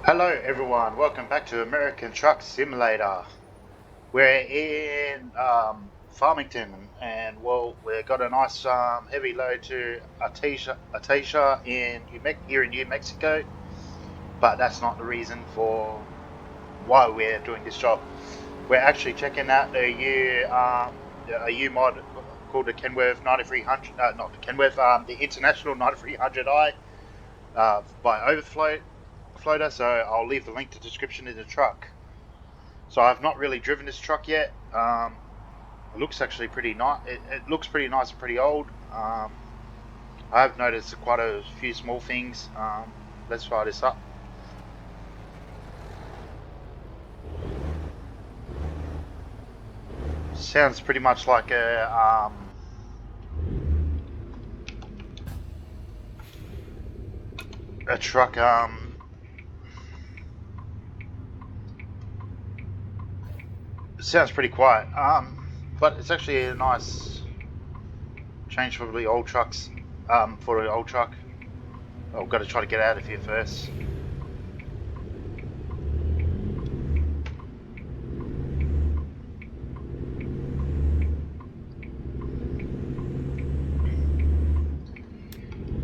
Hello everyone, welcome back to American Truck Simulator. We're in Farmington and well, we've got a nice heavy load to Atasha here in New Mexico, but that's not the reason for why we're doing this job. We're actually checking out a U mod called the Kenworth 9300, not the Kenworth, the International 9300i by Floater, so I'll leave the link to the description in the truck. So I've not really driven this truck yet. It looks actually pretty nice. It looks pretty nice and pretty old. I've noticed quite a few small things. Let's fire this up. Sounds pretty much like a truck. It sounds pretty quiet. But it's actually a nice change for the old trucks. For an old truck. I've got to try to get out of here first.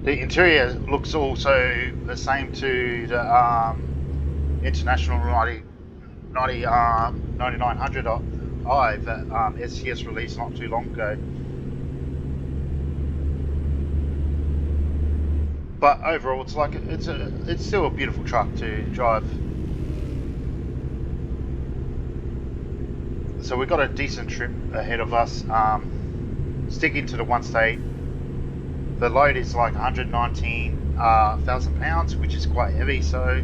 The interior looks also the same to the International 9900i that SCS released not too long ago. But overall, it's still a beautiful truck to drive. So we've got a decent trip ahead of us. Sticking to the one state. The load is like 119,000 pounds, which is quite heavy, so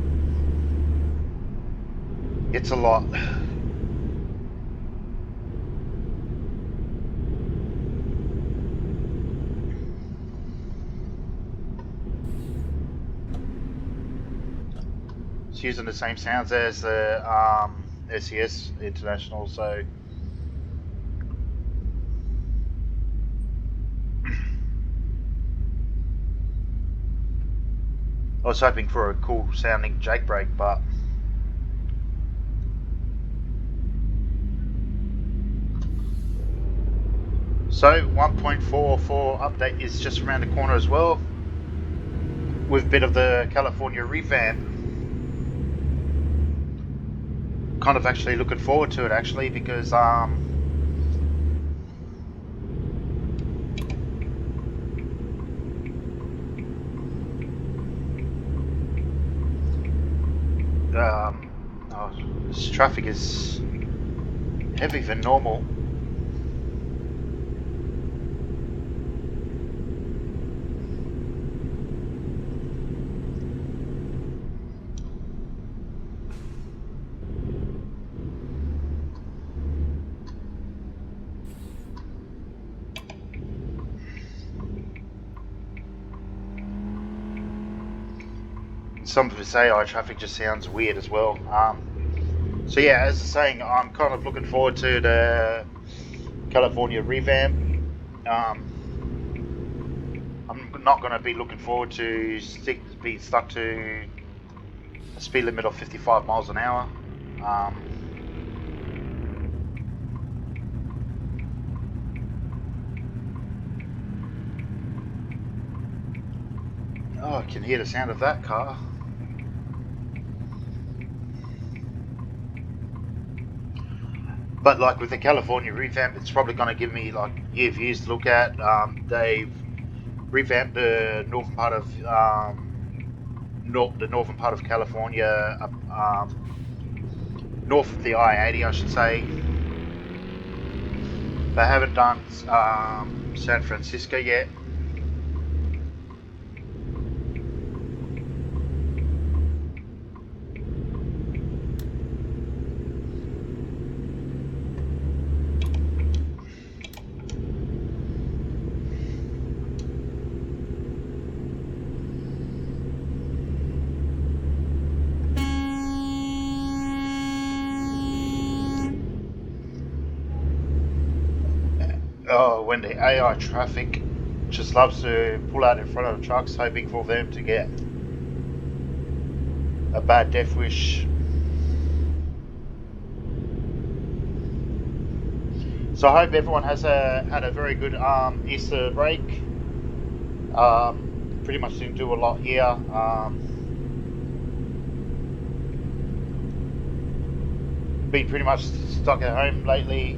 it's a lot. It's using the same sounds as the SCS International, so I was hoping for a cool sounding Jake brake, but so 1.44 update is just around the corner as well, with a bit of the California revamp. Kind of actually looking forward to it actually, because this traffic is heavier than normal. Some of this AI traffic just sounds weird as well. So yeah, as I was saying, I'm kind of looking forward to the California revamp. I'm not going to be looking forward to be stuck to a speed limit of 55 miles an hour. Oh, I can hear the sound of that car. But like with the California revamp, it's probably going to give me like year views to look at. They've revamped the northern part of California, north of the I-80, I should say. They haven't done San Francisco yet. Oh, when the AI traffic just loves to pull out in front of the trucks, hoping for them to get a bad death wish. So I hope everyone has had a very good Easter break. Pretty much didn't do a lot here. Been pretty much stuck at home lately.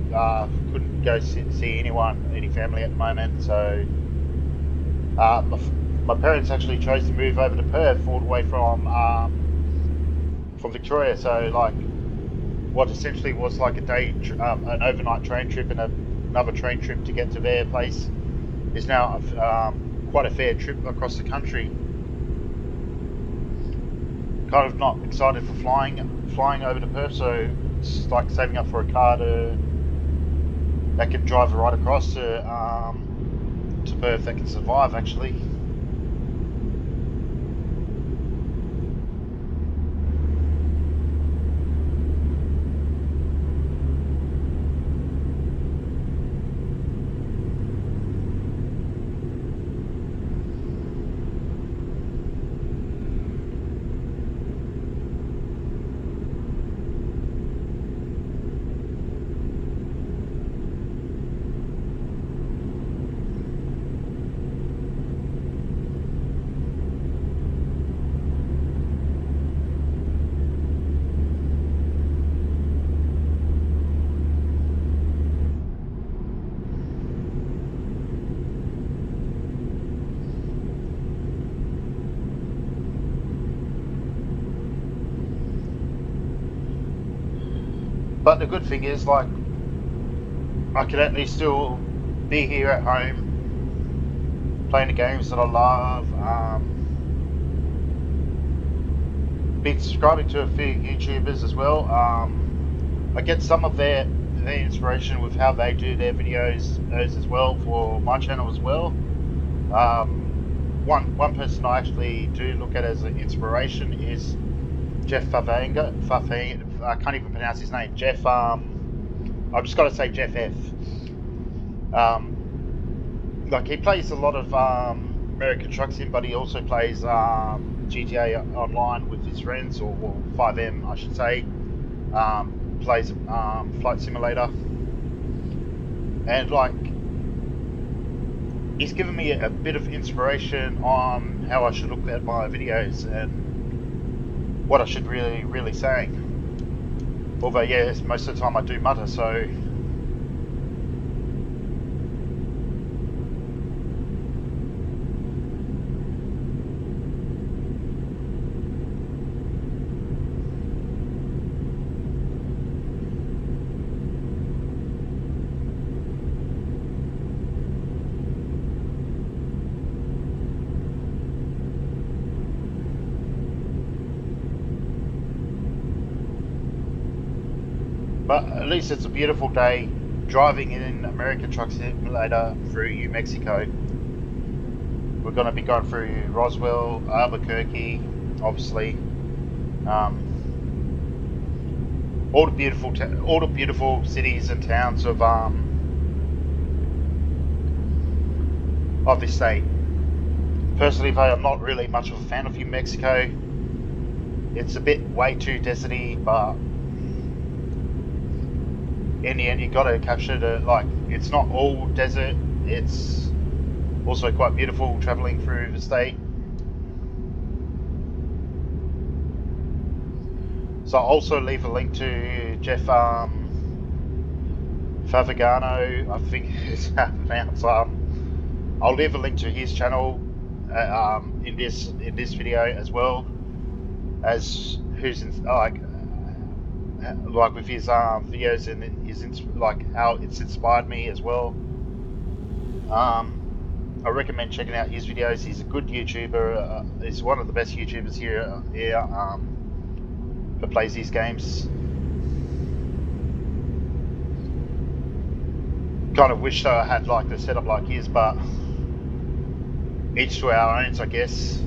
Couldn't go see anyone, any family at the moment. So my parents actually chose to move over to Perth, all the way from Victoria. So like what essentially was like a day, an overnight train trip and another train trip to get to their place is now quite a fair trip across the country. Kind of not excited for flying over to Perth, so it's like saving up for a car that can drive right across to Perth, that can survive actually. But the good thing is, like, I can at least still be here at home, playing the games that I love, been subscribing to a few YouTubers as well. I get some of their inspiration with how they do their videos as well for my channel as well. One person I actually do look at as an inspiration is Jeff Favignano. I can't even pronounce his name. Jeff. I've just got to say Jeff F. Like he plays a lot of American Truck Sim, but he also plays GTA Online with his friends, or 5M, I should say. Plays Flight Simulator, and like he's given me a bit of inspiration on how I should look at my videos and what I should really say. Although yes, most of the time I do mutter, so but at least it's a beautiful day driving in American Truck Simulator through New Mexico. We're going to be going through Roswell, Albuquerque, obviously, all the beautiful cities and towns of this state. Personally, though, I'm not really much of a fan of New Mexico. It's a bit way too deserty, but in the end you got to capture the, like, it's not all desert, it's also quite beautiful traveling through the state. So I'll also leave a link to Jeff Favignano, I think it's how to pronounce. I'll leave a link to his channel in this video, as well as who's like with his videos and his like how it's inspired me as well. I recommend checking out his videos. He's a good YouTuber. He's one of the best YouTubers here that plays these games. Kind of wish I had like the setup like his, but each to our own, I guess.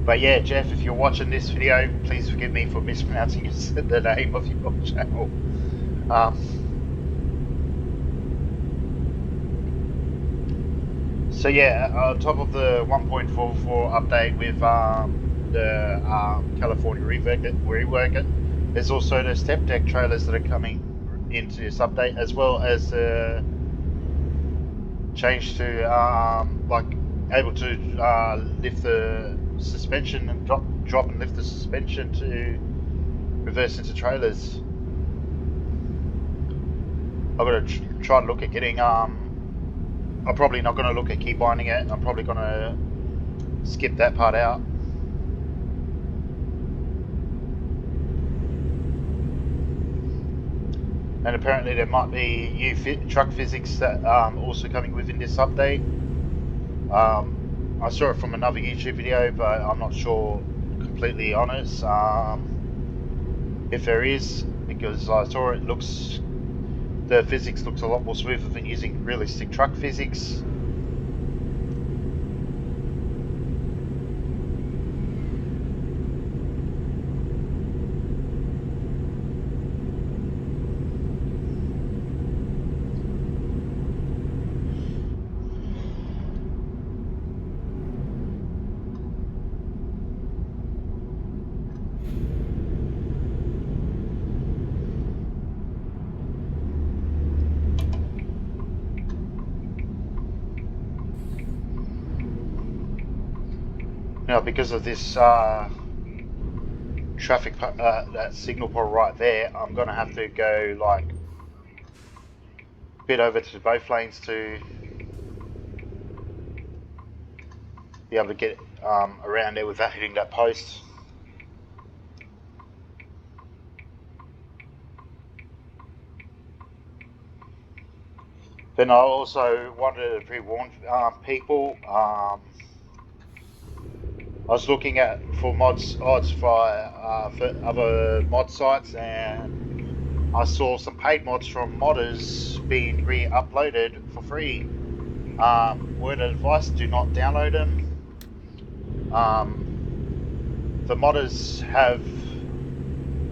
But yeah, Jeff, if you're watching this video, please forgive me for mispronouncing the name of your channel. So yeah, on top of the 1.44 update with the California rework it, there's also the step deck trailers that are coming into this update, as well as change to like able to lift the suspension and drop and lift the suspension to reverse into trailers. I've got to try and look at getting I'm probably not going to look at key binding it. I'm probably going to skip that part out. And apparently there might be new truck physics that also coming within this update. I saw it from another YouTube video, but I'm not sure completely honest if there is, because I saw the physics looks a lot more smoother than using realistic truck physics. Now, because of this traffic, that signal pole right there, I'm going to have to go like a bit over to both lanes to be able to get around there without hitting that post. Then I also wanted to pre-warn people. I was looking at for odds for other mod sites, and I saw some paid mods from modders being re-uploaded for free. Word of advice: do not download them.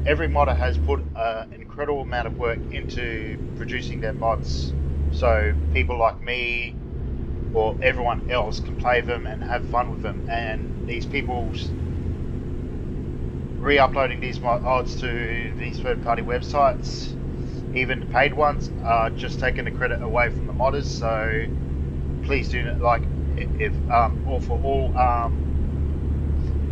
Every modder has put an incredible amount of work into producing their mods, so people like me or everyone else can play them and have fun with them. And these people re-uploading these mods to these third-party websites, even the paid ones, are just taking the credit away from the modders. So please do not, like, or for all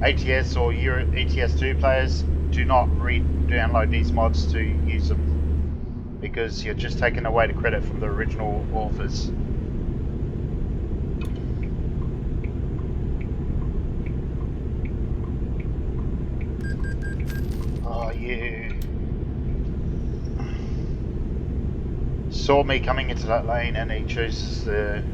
ATS or Euro ETS2 players, do not re-download these mods to use them, because you're just taking away the credit from the original authors. Oh, you saw me coming into that lane and he chooses the...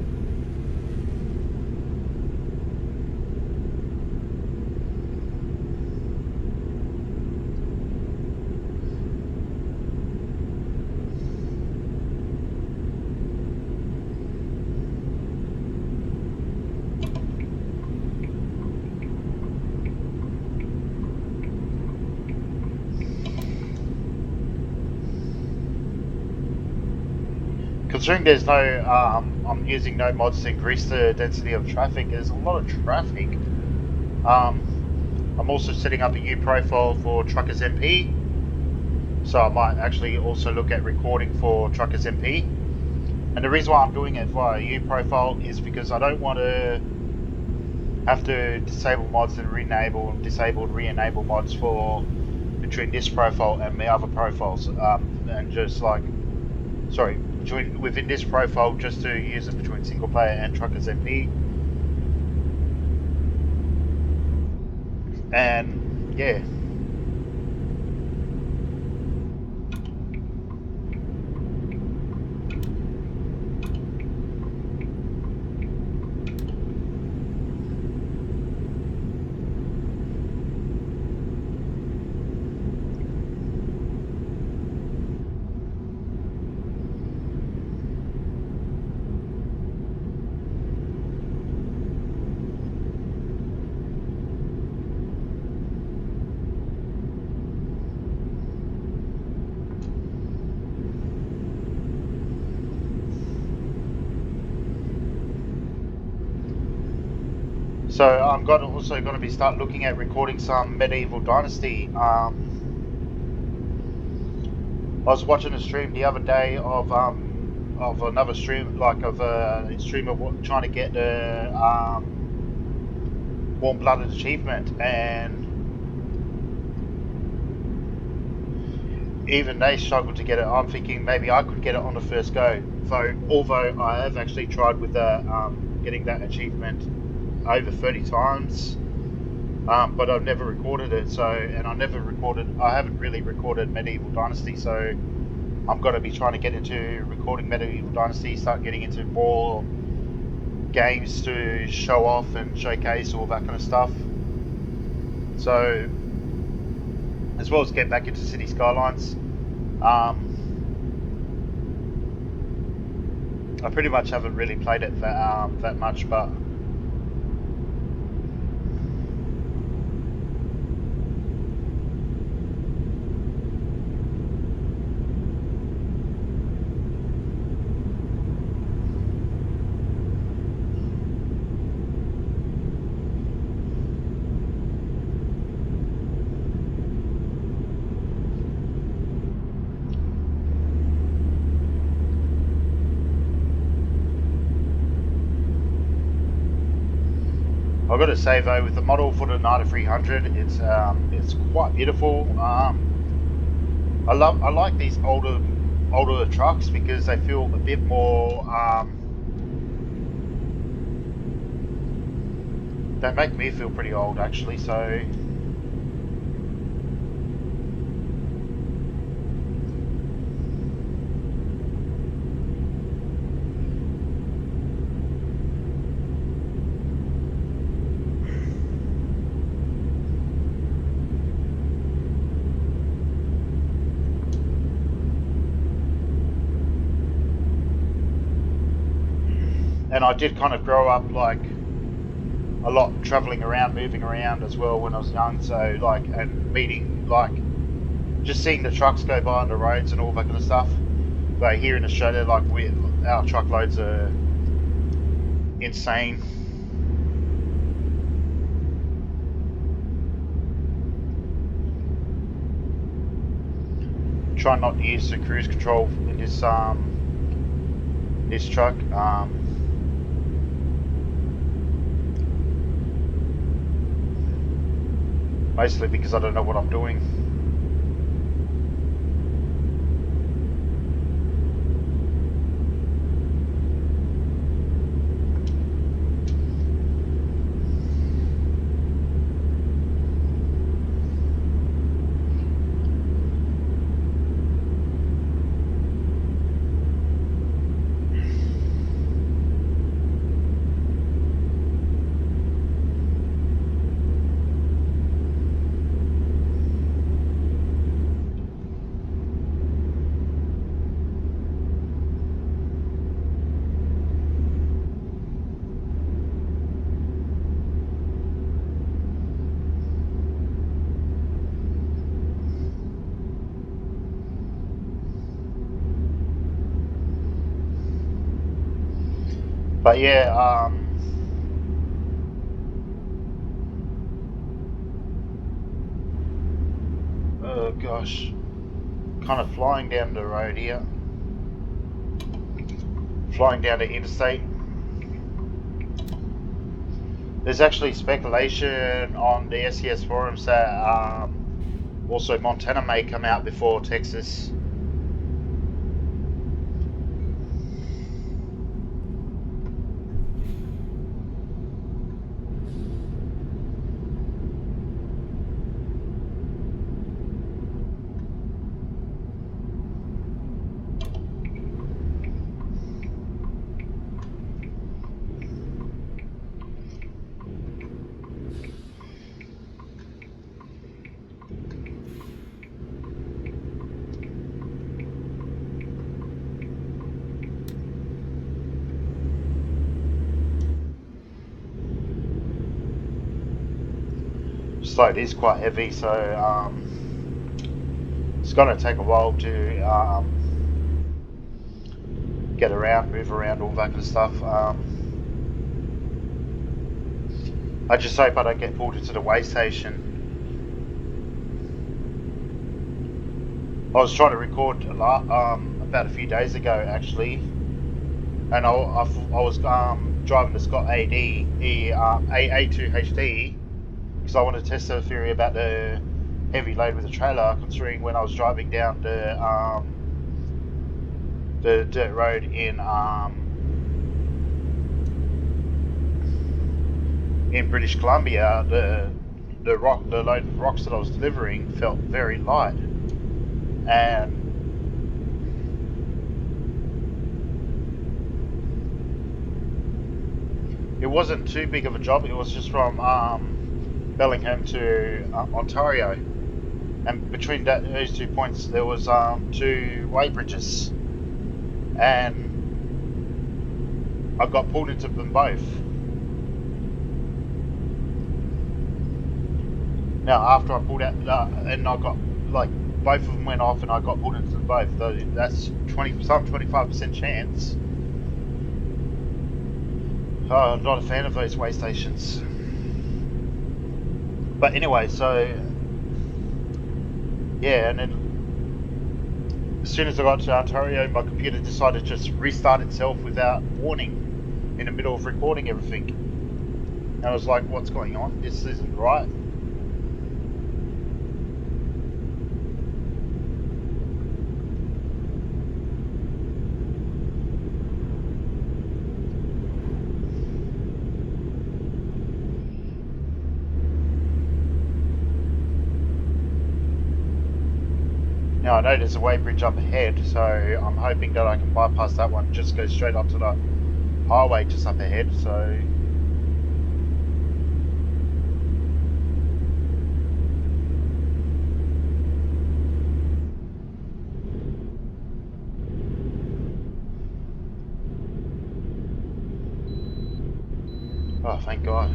Considering there's no, I'm using no mods to increase the density of traffic, there's a lot of traffic. I'm also setting up a new profile for Truckers MP, so I might actually also look at recording for Truckers MP. And the reason why I'm doing it via a new profile is because I don't want to have to disable mods and re-enable mods for between this profile and my other profiles, and just like, sorry, within this profile, just to use it between single player and Truckers MP. And yeah, So I'm also going to be start looking at recording some medieval dynasty. I was watching a stream the other day of another stream, like of a streamer trying to get the warm-blooded achievement, and even they struggled to get it. I'm thinking maybe I could get it on the first go. So although I have actually tried with getting that achievement over 30 times, but I've never recorded it. So, and I haven't really recorded Medieval Dynasty. So I'm going to be trying to get into recording Medieval Dynasty, start getting into more games to show off and showcase all that kind of stuff. So, as well as get back into City Skylines. I pretty much haven't really played it that much, but I've got to say though, with the model for the 9300, it's quite beautiful. I like these older trucks because they feel a bit more. They make me feel pretty old actually. So. And I did kind of grow up like a lot traveling around, moving around as well when I was young. So like, and meeting like, just seeing the trucks go by on the roads and all that kind of stuff. But here in Australia, like our truckloads are insane. Try not to use the cruise control in this truck. Mostly because I don't know what I'm doing. But yeah, oh gosh, kind of flying down the road here, flying down the interstate. There's actually speculation on the SES forums that also Montana may come out before Texas. So it is quite heavy, so it's going to take a while to get around, move around, all that kind of stuff. I just hope I don't get pulled into the way station. I was trying to record about a few days ago actually, and I was driving the Scott AD A2HD because I wanted to test the theory about the heavy load with the trailer, considering when I was driving down the dirt road in British Columbia, the load of rocks that I was delivering felt very light, and it wasn't too big of a job. It was just from Bellingham to Ontario, and between those 2 points there was 2 weigh bridges, and I got pulled into them both. Now after I pulled out and I got both of them went off and I got pulled into them both. That's 25% chance. I'm not a fan of those weigh stations. But anyway, so yeah, and then as soon as I got to Ontario, my computer decided to just restart itself without warning in the middle of recording everything. And I was like, what's going on? This isn't right. Now I know there's a weigh bridge up ahead, so I'm hoping that I can bypass that one, just go straight onto the highway just up ahead. So oh, thank God.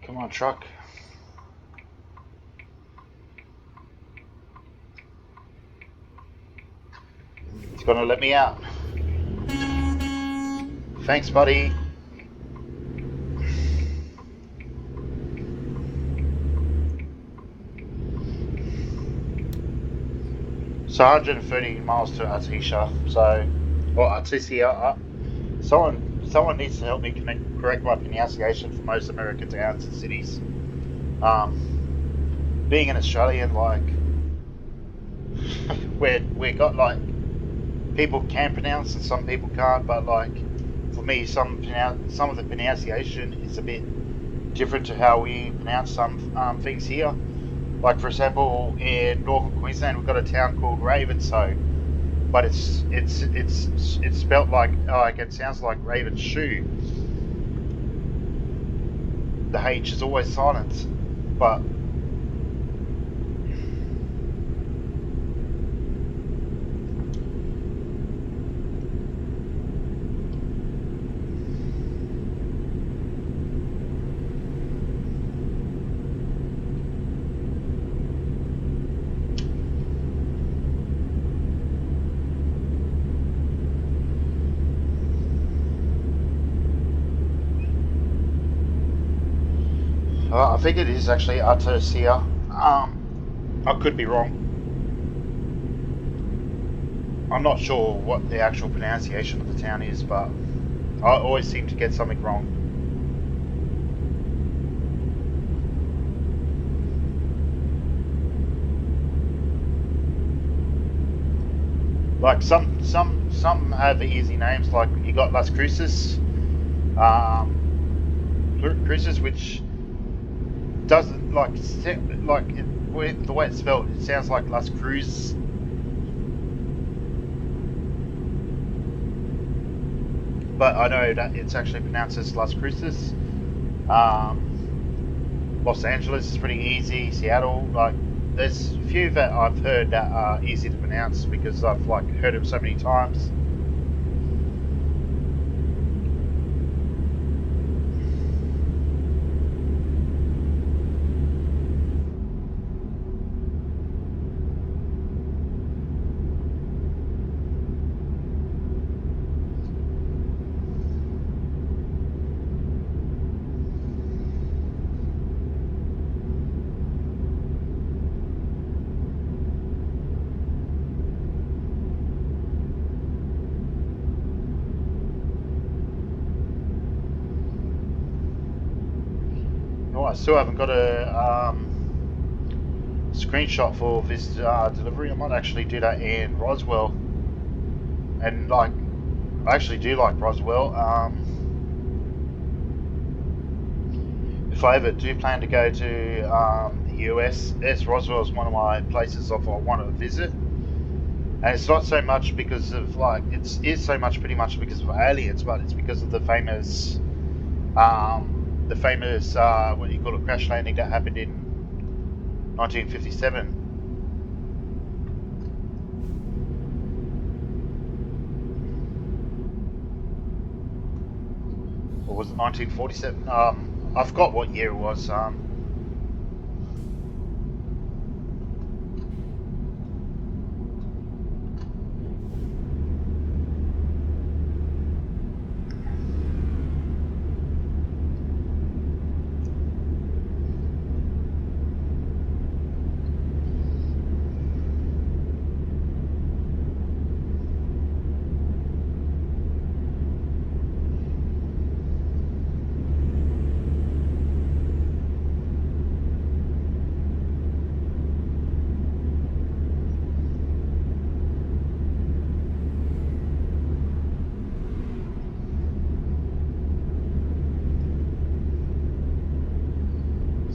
Come on, truck. It's gonna let me out. Thanks, buddy. So 130 miles to Artesia. So, or Artesia. Someone needs to help me correct my pronunciation for most American towns and cities. Being an Australian, like, we got like people can pronounce and some people can't, but like for me, some of the pronunciation is a bit different to how we pronounce some things here. Like for example, in northern Queensland, we've got a town called Ravenshoe, but it's spelt like it sounds like Raven shoe. The H is always silent, but I think it is actually Artesia. I could be wrong. I'm not sure what the actual pronunciation of the town is, but I always seem to get something wrong. Like some have easy names, like you got Las Cruces, Cruces, which doesn't the way it's spelled, it sounds like Las Cruz. but I know that it's actually pronounced as Las Cruces. Los Angeles is pretty easy. Seattle, like, there's a few that I've heard that are easy to pronounce because I've like heard them so many times. Oh, I still haven't got a screenshot for this delivery. I might actually do that in Roswell. And like, I actually do like Roswell. If I ever do plan to go to the US, Roswell is one of my places I want to visit. And it's not so much because of like, is so much pretty much because of aliens, but it's because of the famous what do you call it, crash landing that happened in 1957. Or was it 1947? I forgot what year it was.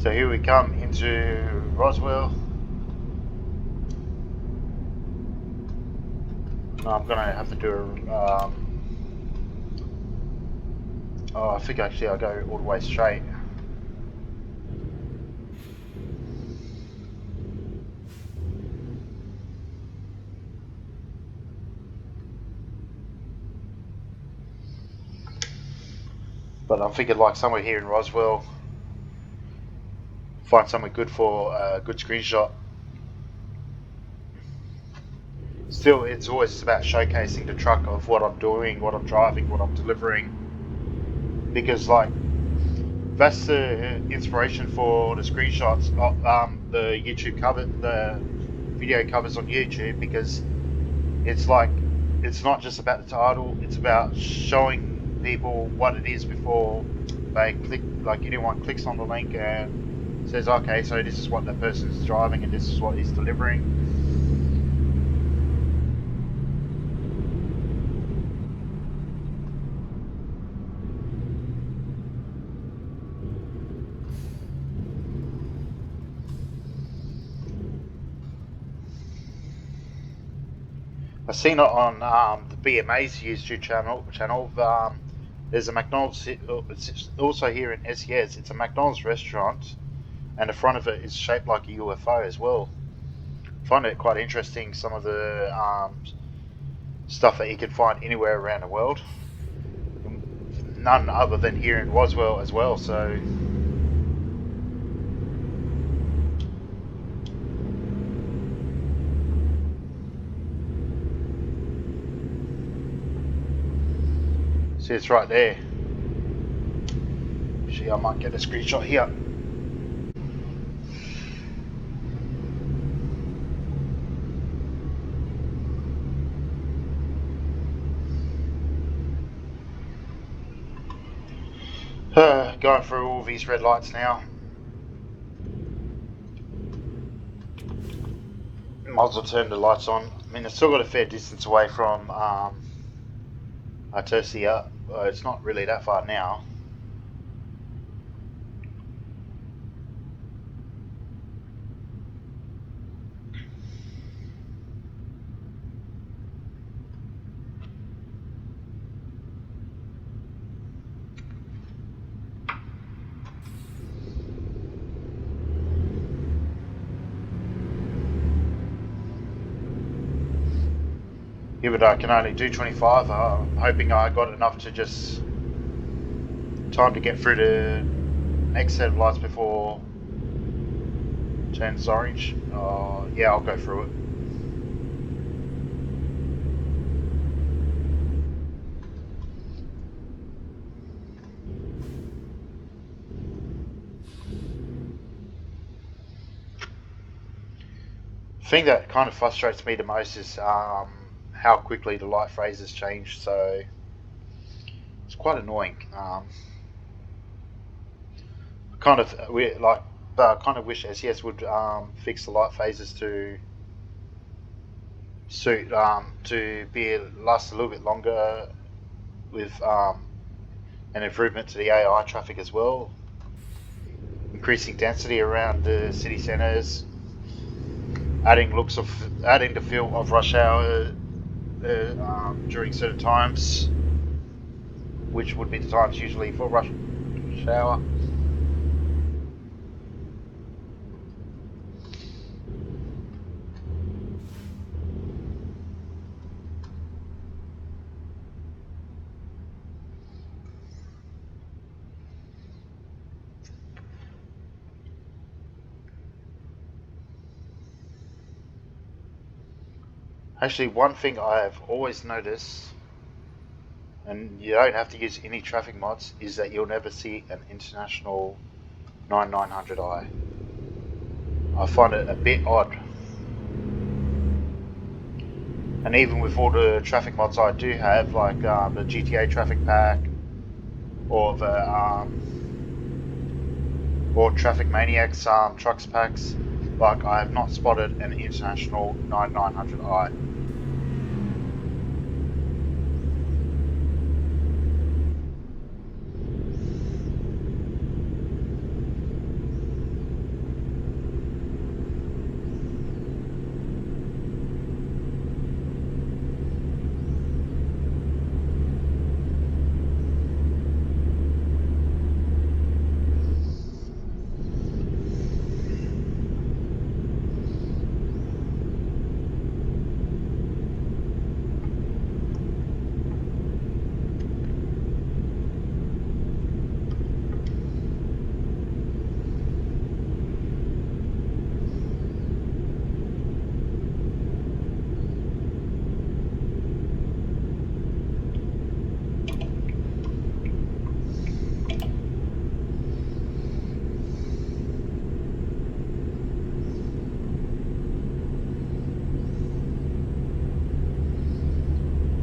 So here we come into Roswell. No, I'm gonna have to do a. Oh, I think actually I'll go all the way straight. But I'm thinking like somewhere here in Roswell, find somewhere good for a good screenshot. Still, it's always about showcasing the truck of what I'm doing, what I'm driving, what I'm delivering. Because like, that's the inspiration for the screenshots of the YouTube cover, the video covers on YouTube, because it's like, it's not just about the title, it's about showing people what it is before they click, like anyone clicks on the link and says, okay, so this is what that person is driving and this is what he's delivering. I've seen it on the BMA's YouTube channel. There's a McDonald's. It's also here in SES. It's a McDonald's restaurant, and the front of it is shaped like a UFO as well. I find it quite interesting. Some of the stuff that you can find anywhere around the world. None other than here in Roswell as well. So. See, it's right there. Actually, I might get a screenshot here. Going through all these red lights now. Might as well turn the lights on. I mean, it's still got a fair distance away from Artesia. It's not really that far now. Yeah, but I can only do 25. I'm hoping I got enough to just time to get through the next set of lights before it turns orange. Yeah, I'll go through it. The thing that kind of frustrates me the most is how quickly the light phases change. So it's quite annoying. Kind of wish SES would fix the light phases to suit to be last a little bit longer with an improvement to the AI traffic as well, increasing density around the city centres, adding the feel of rush hour during certain times, which would be the times usually for rush hour. Actually, one thing I've always noticed, and you don't have to use any traffic mods, is that you'll never see an international 9900i. I find it a bit odd. And even with all the traffic mods I do have, like the GTA traffic pack or the or Traffic Maniacs trucks packs, like I have not spotted an international 9900i.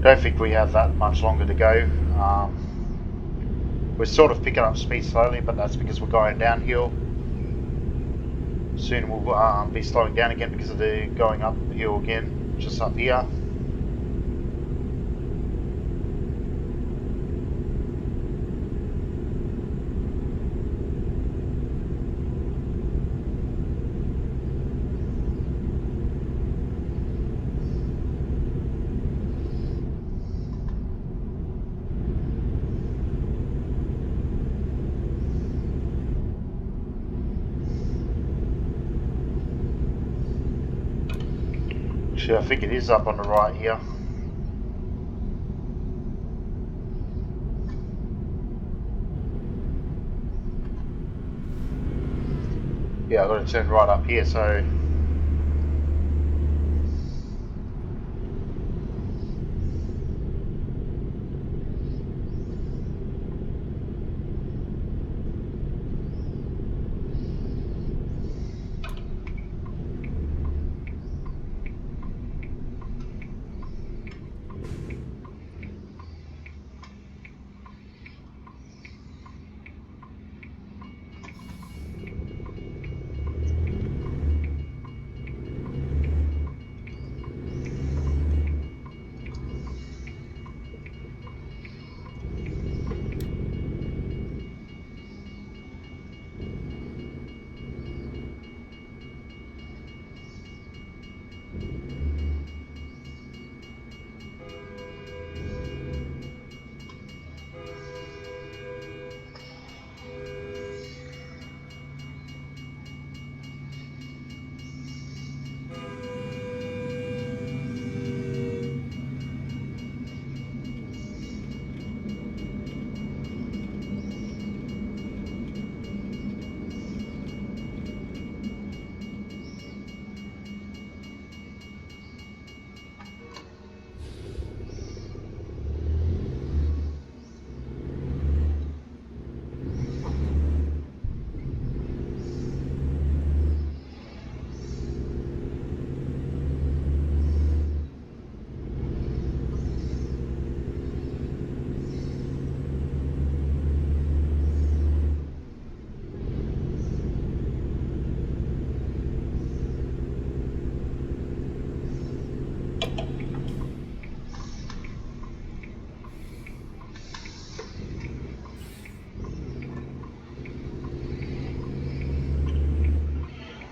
Don't think we have that much longer to go. We're sort of picking up speed slowly, but that's because we're going downhill. Soon we'll be slowing down again because of the going uphill again, just up here. Actually, I think it is up on the right here. Yeah, I've got to turn right up here, so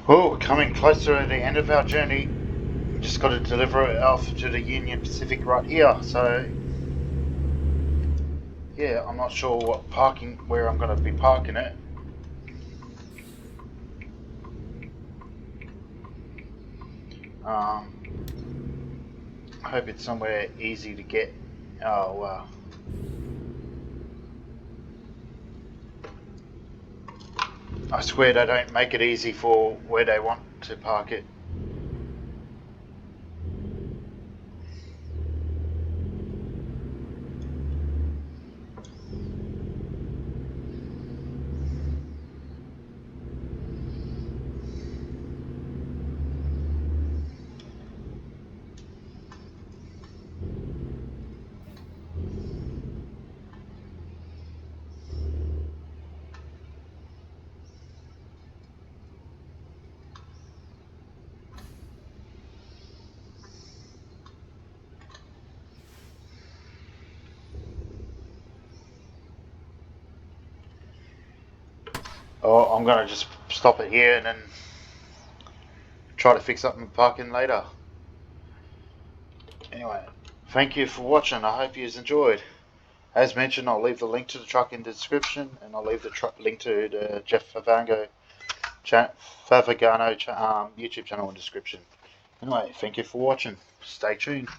Well, we're coming closer to the end of our journey. We just got to deliver it off to the Union Pacific right here. So yeah, I'm not sure where I'm going to be parking it. I hope it's somewhere easy to get. Oh wow. I swear they don't make it easy for where they want to park it. Oh, I'm going to just stop it here and then try to fix up my parking later. Anyway, thank you for watching. I hope you enjoyed. As mentioned, I'll leave the link to the truck in the description, and I'll leave the link to the Favignano YouTube channel in the description. Anyway, thank you for watching. Stay tuned.